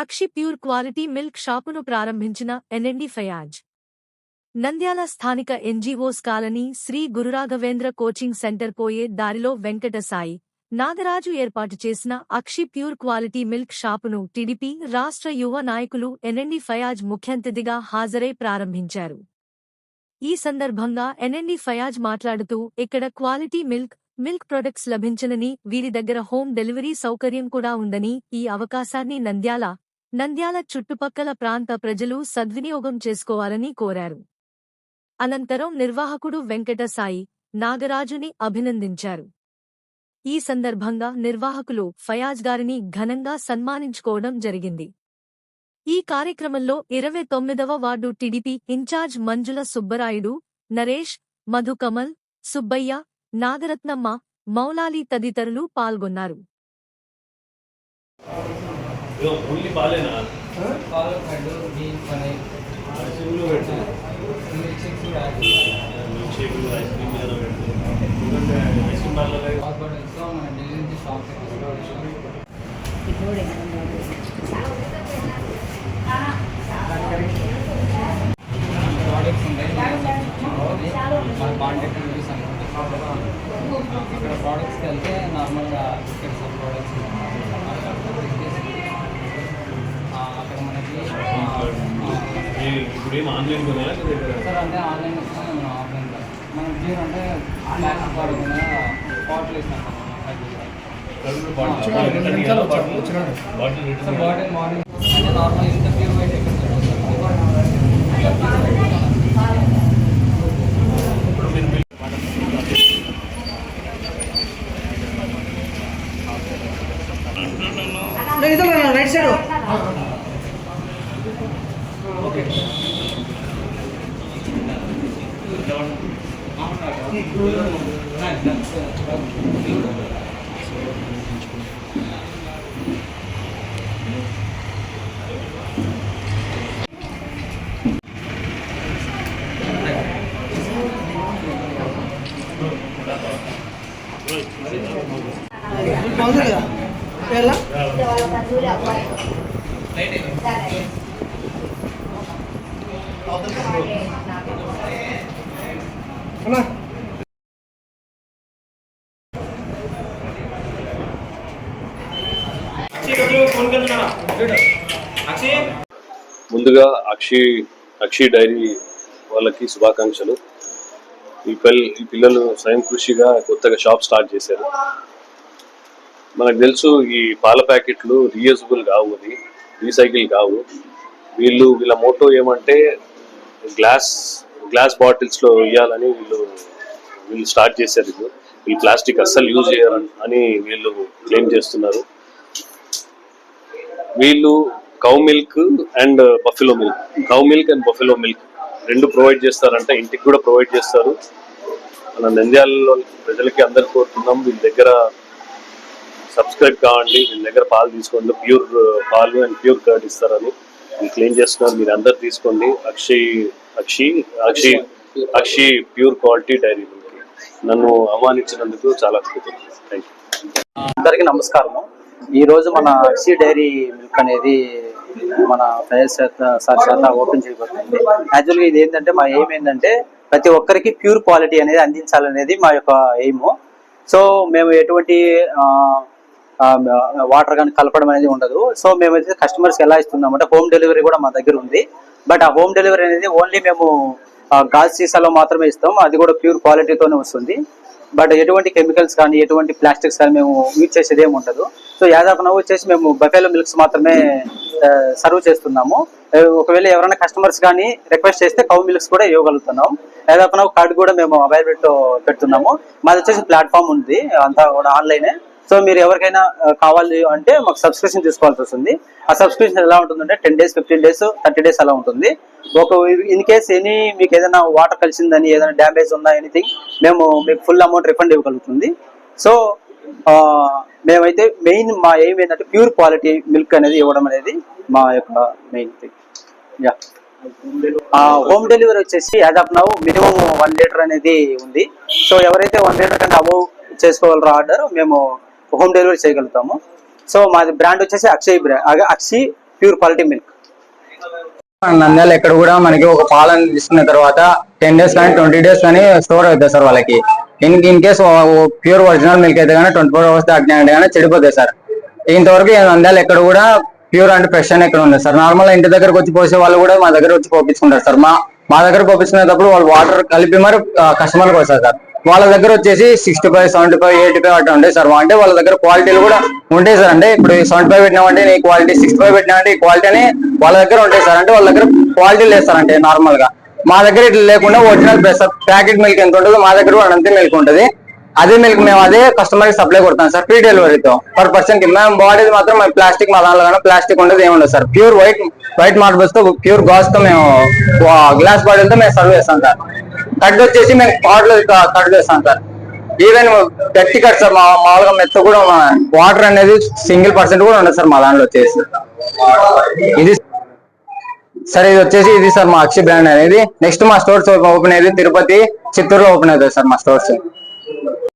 అక్షి pure quality milk షాపును ప్రారంభించిన NMD Fayaz. Nandyal స్థానిక NGOs colony Sri Gururaghavendra coaching centre పోయే దారిలో వెంకటసాయి, నాగరాజు ఏర్పాటు చేసిన అక్షి ప్యూర్ క్వాలిటీ మిల్క్ షాపును టీడీపీ రాష్ట్ర యువ నాయకులు ఎన్ఎండి ఫయాజ్ ముఖ్య అతిథిగా హాజరై ప్రారంభించారు. ఈ సందర్భంగా ఎన్ఎండి ఫయాజ్ మాట్లాడుతూ, ఇక్కడ క్వాలిటీ మిల్క్ ప్రొడక్ట్స్ లభించనని, వీరి దగ్గర హోమ్ డెలివరీ సౌకర్యం కూడా ఉందని, ఈ అవకాశాన్ని నంద్యాల చుట్టుపక్కల ప్రాంత ప్రజలు సద్వినియోగం చేసుకోవాలని కోరారు. అనంతరం నిర్వాహకుడు వెంకటసాయి, నాగరాజుని అభినందించారు. ఈ సందర్భంగా నిర్వాహకులు ఫయాజ్ గారిని ఘనంగా సన్మానించుకోవడం జరిగింది. ఈ కార్యక్రమంలో 29వ వార్డు టీడీపీ ఇన్ఛార్జ్ మంజుల సుబ్బరాయుడు, నరేష్, మధుకమల్, సుబ్బయ్య, నాగరత్నమ్మ, మౌలాలి తదితరులు పాల్గొన్నారు. ఇక్కడ ప్రోడక్ట్స్కి వెళ్తే నార్మల్గా ఇక్కడ సబ్ ప్రోడక్ట్స్ అక్కడ మనకి ఇప్పుడు ఏం ఆన్లైన్ సార్ అంటే ఆన్లైన్ వస్తున్నాం, మనం ఆఫ్లైన్ మనం జీరో అంటే ప్లాస్టిక్ వాడకుండా బాటిల్ వేసినాం సార్. బాటిల్ మార్నింగ్ అంటే నార్మల్ ఇంత ప్యూర్ వైట్ ఎక్కడ రైట్ సైడ్ ఓకే ముందుగా అక్షి డైరీ వాళ్ళకి శుభాకాంక్షలు. ఈ పిల్లలు స్వయం కృషిగా కొత్తగా షాప్ స్టార్ట్ చేశారు. మనకు తెలుసు ఈ పాల ప్యాకెట్లు రీయూజబుల్ కావు, అది రీసైకిల్ కావు. వీళ్ళ మోటో ఏమంటే గ్లాస్ బాటిల్స్లో ఇవ్వాలని వీళ్ళు స్టార్ట్ చేశారు. వీళ్ళు ప్లాస్టిక్ అస్సలు యూజ్ చేయాలని వీళ్ళు క్లెయిమ్ చేస్తున్నారు. వీళ్ళు cow milk and buffalo milk రెండు ప్రొవైడ్ చేస్తారంట. ఇంటికి కూడా ప్రొవైడ్ చేస్తారు. మన నంద్యాలలో ప్రజలకి అందరు కోరుతున్నాం, వీళ్ళ దగ్గర సబ్స్క్రైబ్ కావండి, వీళ్ళ దగ్గర పాలు తీసుకోండి. ప్యూర్ పాలు అండ్ ప్యూర్ కర్డ్ ఇస్తారని వీళ్ళు క్లెయిమ్ చేస్తున్నారు. మీరు అందరు తీసుకోండి. అక్షి ప్యూర్ క్వాలిటీ డైరీ మిల్క్. నన్ను ఆహ్వానించినందుకు చాలా కృతజ్ఞతలు. Thank you. అందరికీ నమస్కారము. ఈ రోజు మన అక్షి డైరీ మిల్క్ అనేది మన ఫయాజ్ సార్ చేత ఓపెన్ చేయబడుతుంది. యాక్చువల్గా ఇది ఏంటంటే మా ఎయిమ్ ఏంటంటే ప్రతి ఒక్కరికి ప్యూర్ క్వాలిటీ అనేది అందించాలనేది మా యొక్క ఎయిమ్. సో మేము ఎటువంటి వాటర్ కానీ కలపడం అనేది ఉండదు. సో మేమైతే కస్టమర్స్కి ఎలా ఇస్తున్నామంటే హోమ్ డెలివరీ కూడా మా దగ్గర ఉంది. బట్ ఆ హోమ్ డెలివరీ అనేది ఓన్లీ మేము గాజు సీసాలో మాత్రమే ఇస్తాం. అది కూడా ప్యూర్ క్వాలిటీతోనే వస్తుంది. బట్ ఎటువంటి కెమికల్స్ కానీ ఎటువంటి ప్లాస్టిక్స్ కానీ మేము యూజ్ చేసేది ఏమి ఉండదు. సో యాదాపు నవ్వు వచ్చేసి మేము బఫెలో మిల్క్స్ మాత్రమే సర్వ్ చేస్తున్నాము. ఒకవేళ ఎవరైనా కస్టమర్స్ కానీ రిక్వెస్ట్ చేస్తే కౌ మిల్క్స్ కూడా ఇవ్వగలుగుతున్నాం. యాదాపు నవ్వు కార్డు కూడా మేము అవైలబిలిటీలో పెడుతున్నాము. మాది వచ్చేసి ప్లాట్ఫామ్ ఉంది, అంతా కూడా ఆన్లైనే. సో మీరు ఎవరికైనా కావాలి అంటే మాకు సబ్స్క్రిప్షన్ తీసుకోవాల్సి వస్తుంది. ఆ సబ్స్క్రిప్షన్ ఎలా ఉంటుందంటే 10 days, 15 days, 30 days అలా ఉంటుంది. ఇన్ కేస్ మీకు ఏదైనా వాటర్ కలిసిందని, ఏదైనా డ్యామేజ్ ఉందా, ఎనీథింగ్ మేము మీకు ఫుల్ అమౌంట్ రిఫండ్ ఇవ్వగలుగుతుంది. సో మేమైతే మెయిన్ మా ఎయిమ్ ఏంటంటే ప్యూర్ క్వాలిటీ మిల్క్ అనేది ఇవ్వడం అనేది మా యొక్క main thing. Yeah, home delivery వచ్చేసి as of now minimum 1 litre అనేది ఉంది. సో ఎవరైతే 1 లీటర్ కంటే అబౌవ్ చేసుకోగలరో ఆర్డర్ మేము హోమ్ డెలివరీ చేయగలుగుతాము. సో మాది బ్రాండ్ వచ్చేసి Akshi pure quality milk. Nandyal ఎక్కడ కూడా మనకి ఒక పాలను తీసుకున్న తర్వాత 10 days కానీ 20 days కానీ స్టోర్ అవుతాయి సార్ వాళ్ళకి. In case pure original milk అయితే కానీ 24 hours దాటినాయంటే కానీ చెడిపోతాయి సార్. ఇంతవరకు నంద్యాల ఎక్కడ కూడా ప్యూర్ అండ్ ఫ్రెష్ అని ఎక్కడ ఉంది సార్. నార్మల్ ఇంటి దగ్గరకు వచ్చి పోసే వాళ్ళు కూడా మా దగ్గర వచ్చి పోపించుకుంటారు సార్. మా దగ్గర పోపించుకునేటప్పుడు వాళ్ళు వాటర్ కలిపి మరి కస్టమర్కి వస్తారు సార్. వాళ్ళ దగ్గర వచ్చేసి 65, 75, 85 అట్లా ఉంటాయి సార్. అంటే వాళ్ళ దగ్గర క్వాలిటీలు కూడా ఉంటాయి సార్. అంటే ఇప్పుడు 75 పెట్టినామంటే నీ క్వాలిటీ, 65 పెట్టినామంటే ఈ క్వాలిటీ అని వాళ్ళ దగ్గర ఉంటాయి సార్. అంటే వాళ్ళ దగ్గర క్వాలిటీలు వేస్తారంటే నార్మల్ గా. మా దగ్గర ఇట్లా లేకుండా ఒరిజినల్ ప్యాకెట్ మిల్క్ ఎంత ఉంటుందో మా దగ్గర కూడా అంతే మిల్క్ ఉంటుంది. అదే మిల్క్ మేము అదే కస్టమర్ కి సప్లై కొడతాం సార్, ఫ్రీ డెలివరీతో పర్ పర్సన్ కి. మేము బాడీది మాత్రం ప్లాస్టిక్ మా దాంట్లో కానీ ప్లాస్టిక్ ఉండదు, ఏముండదు సార్. ప్యూర్ వైట్ మార్బల్స్ తో ప్యూర్ గాజ్ తో మేము గ్లాస్ బాటిల్ తో మేము సర్వ్ చేస్తాం సార్. కట్ వచ్చేసి మేము పాట్లో కట్ చేస్తాం సార్. ఈవెన్ గట్టి కట్ సార్. మామూలుగా మెత్త కూడా వాటర్ అనేది %1 కూడా ఉండదు సార్ మా దాంట్లో వచ్చేసి. ఇది సార్ ఇది వచ్చేసి ఇది సార్ మా అక్షి బ్రాండ్ అనేది. నెక్స్ట్ మా స్టోర్స్ ఓపెన్ అయ్యేది తిరుపతి, చిత్తూరులో ఓపెన్ అవుతుంది సార్ మా స్టోర్స్.